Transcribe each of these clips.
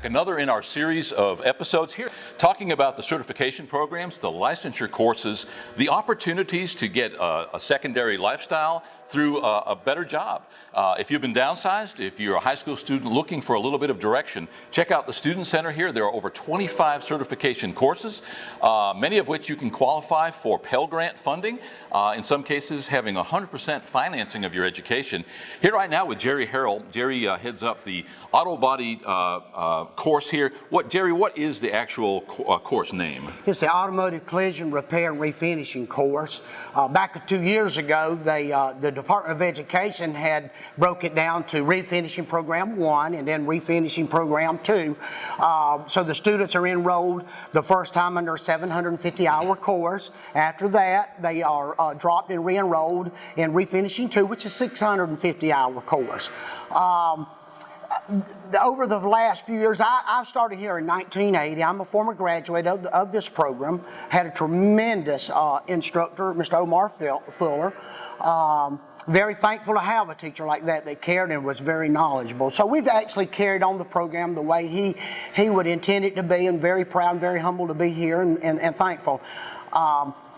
back, another in our series of episodes here, talking about the certification programs, the licensure courses, the opportunities to get a secondary lifestyle through a better job. If you've been downsized, if you're a high school student looking for a little bit of direction, check out the Student Center here. There are over 25 certification courses, many of which you can qualify for Pell Grant funding, in some cases having 100% financing of your education. Here right now with Jerry Harrell. Jerry heads up the auto body course here. Jerry, what is the actual course name? It's the Automotive Collision Repair and Refinishing course. Back 2 years ago, the Department of Education had broke it down to Refinishing Program 1 and then Refinishing Program 2. So the students are enrolled the first time under a 750-hour course. After that, they are dropped and re-enrolled in Refinishing 2, which is a 650-hour course. Over the last few years, I've started here in 1980. I'm a former graduate of this program. Had a tremendous instructor, Mr. Omar Fuller. Very thankful to have a teacher like that cared and was very knowledgeable. So we've actually carried on the program the way he would intend it to be, and very proud and very humble to be here and thankful.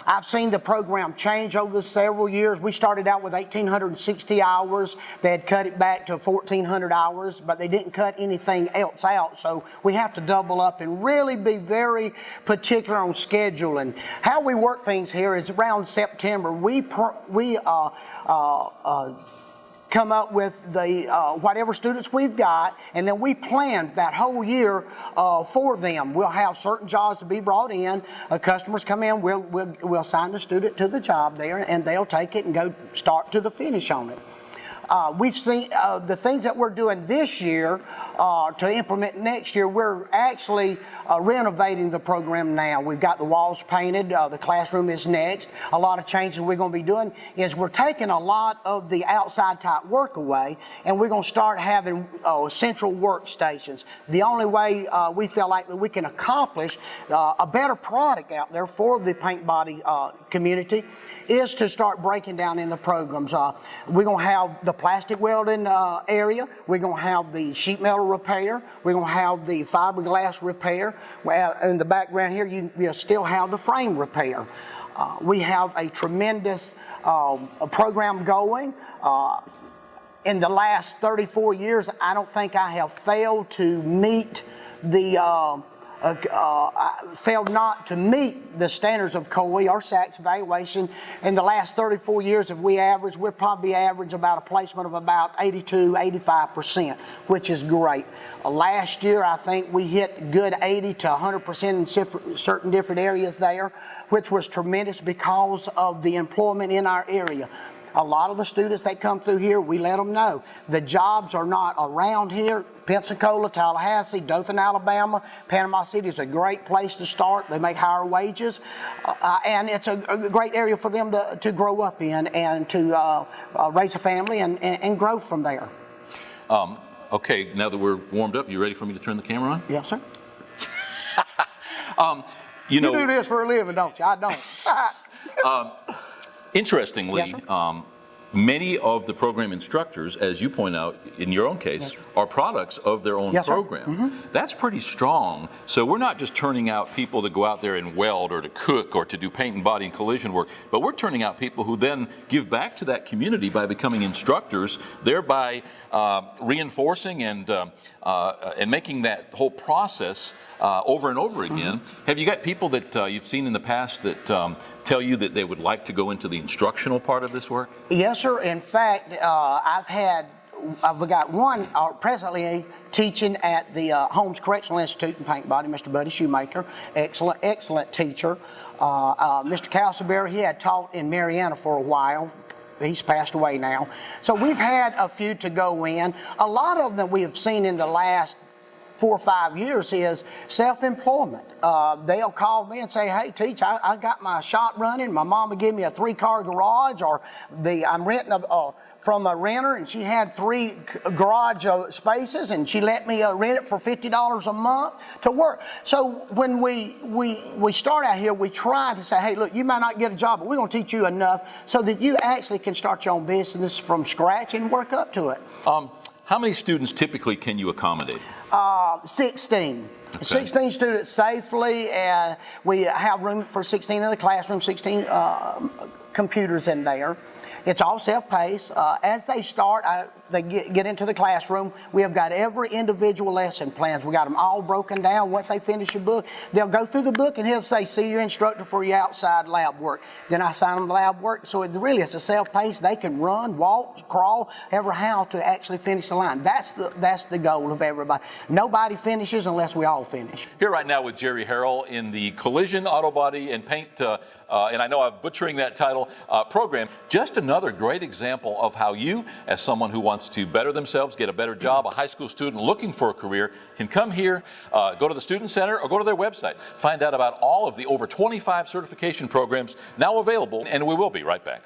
I've seen the program change over the several years. We started out with 1,860 hours. They had cut it back to 1,400 hours, but they didn't cut anything else out. So we have to double up and really be very particular on scheduling. How we work things here is around September, we come up with the whatever students we've got, and then we plan that whole year for them. We'll have certain jobs to be brought in. Customers come in, we'll assign the student to the job there, and they'll take it and go start to the finish on it. We've seen the things that we're doing this year to implement next year. We're actually renovating the program now. We've got the walls painted. The classroom is next. A lot of changes we're going to be doing is we're taking a lot of the outside type work away, and we're going to start having central workstations. The only way we feel like that we can accomplish a better product out there for the paint body community is to start breaking down in the programs. We're going to have the plastic welding area. We're going to have the sheet metal repair. We're going to have the fiberglass repair. In the background here, you still have the frame repair. We have a tremendous program going. In the last 34 years, I don't think I have failed to meet the failed not to meet the standards of COE or SACS evaluation. In the last 34 years, if we average, we'll probably average about a placement of about 82-85%, which is great. Last year, I think we hit good 80 to 100% in certain different areas there, which was tremendous because of the employment in our area. A lot of the students that come through here, we let them know the jobs are not around here. Pensacola, Tallahassee, Dothan, Alabama, Panama City is a great place to start. They make higher wages, and it's a great area for them to grow up in and to raise a family and grow from there. Okay, now that we're warmed up, you ready for me to turn the camera on? Yes, sir. You know, you do this for a living, don't you? I don't. Interestingly, yes, many of the program instructors, as you point out in your own case, yes, are products of their own program. Mm-hmm. That's pretty strong. So we're not just turning out people to go out there and weld or to cook or to do paint and body and collision work, but we're turning out people who then give back to that community by becoming instructors, thereby reinforcing and making that whole process over and over again. Mm-hmm. Have you got people that you've seen in the past that tell you that they would like to go into the instructional part of this work? Yes, sir. In fact, I've got one presently teaching at the Holmes Correctional Institute in Paint Body, Mr. Buddy Shoemaker, excellent teacher. Mr. Castleberry, he had taught in Mariana for a while. He's passed away now. So we've had a few to go in. A lot of them we have seen in the last 4 or 5 years is self-employment. They'll call me and say, hey, Teach, I got my shop running. My mama gave me a 3-car garage, or I'm renting from a renter, and she had 3 garage spaces, and she let me rent it for $50 a month to work. So when we start out here, we try to say, hey, look, you might not get a job, but we're going to teach you enough so that you actually can start your own business from scratch and work up to it. How many students typically can you accommodate? 16. Okay. 16 students safely, and we have room for 16 in the classroom, 16 computers in there. It's all self-paced. As they start, they get into the classroom, we have got every individual lesson plans. We got them all broken down. Once they finish a book, they'll go through the book and he'll say, see your instructor for your outside lab work. Then I assign them lab work. So it's a self-paced. They can run, walk, crawl, ever how to actually finish the line. That's the goal of everybody. Nobody finishes unless we all finish. Here right now with Jerry Harrell in the Collision, Auto Body, and Paint, and I know I'm butchering that title, program. Just another great example of how you, as someone who wants to better themselves, get a better job, a high school student looking for a career, can come here, go to the Student Center, or go to their website. Find out about all of the over 25 certification programs now available, and we will be right back.